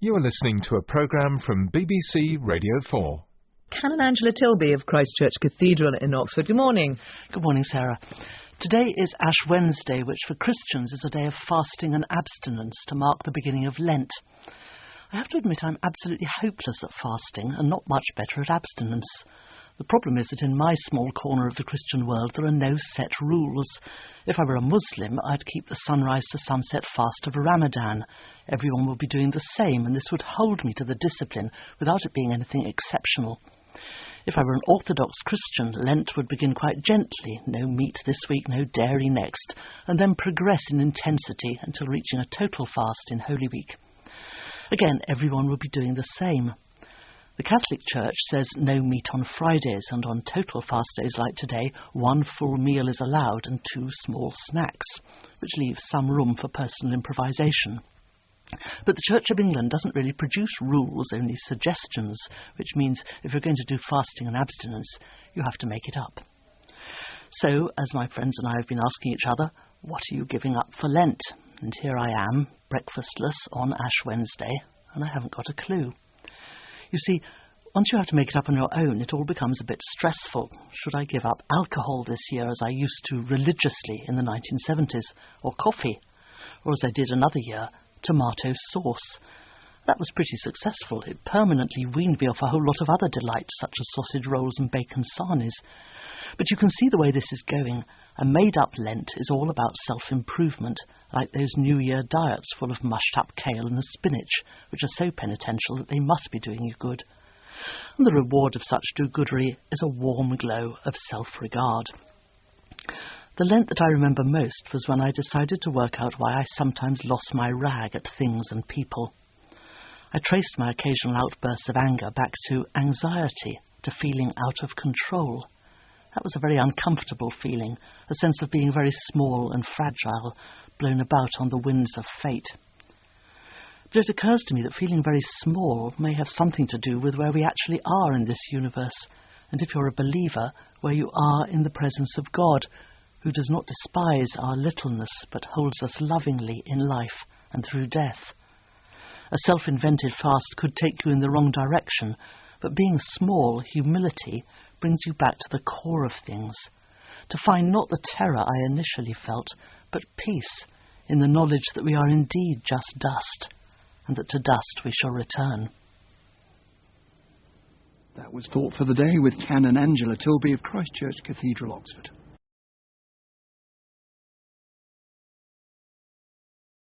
You are listening to a programme from BBC Radio 4. Canon Angela Tilby of Christ Church Cathedral in Oxford. Good morning. Good morning, Sarah. Today is Ash Wednesday, which for Christians is a day of fasting and abstinence to mark the beginning of Lent. I have to admit I'm absolutely hopeless at fasting and not much better at abstinence. The problem is that in my small corner of the Christian world there are no set rules. If I were a Muslim, I'd keep the sunrise to sunset fast of Ramadan. Everyone would be doing the same, and this would hold me to the discipline without it being anything exceptional. If I were an Orthodox Christian, Lent would begin quite gently, no meat this week, no dairy next, and then progress in intensity until reaching a total fast in Holy Week. Again, everyone would be doing the same. The Catholic Church says no meat on Fridays, and on total fast days like today, 1 full meal is allowed and 2 small snacks, which leaves some room for personal improvisation. But the Church of England doesn't really produce rules, only suggestions, which means if you're going to do fasting and abstinence, you have to make it up. So, as my friends and I have been asking each other, what are you giving up for Lent? And here I am, breakfastless on Ash Wednesday, and I haven't got a clue. You see, once you have to make it up on your own, it all becomes a bit stressful. Should I give up alcohol this year as I used to religiously in the 1970s, or coffee, or as I did another year, tomato sauce? That was pretty successful. It permanently weaned me off a whole lot of other delights, such as sausage rolls and bacon sarnies. But you can see the way this is going. A made-up Lent is all about self-improvement, like those New Year diets full of mushed-up kale and spinach, which are so penitential that they must be doing you good. And the reward of such do-goodery is a warm glow of self-regard. The Lent that I remember most was when I decided to work out why I sometimes lost my rag at things and people. I traced my occasional outbursts of anger back to anxiety, to feeling out of control. That was a very uncomfortable feeling, a sense of being very small and fragile, blown about on the winds of fate. But it occurs to me that feeling very small may have something to do with where we actually are in this universe, and if you're a believer, where you are in the presence of God, who does not despise our littleness, but holds us lovingly in life and through death. A self-invented fast could take you in the wrong direction, but being small, humility, brings you back to the core of things, to find not the terror I initially felt, but peace in the knowledge that we are indeed just dust, and that to dust we shall return. That was Thought for the Day with Canon Angela Tilby of Christ Church Cathedral, Oxford.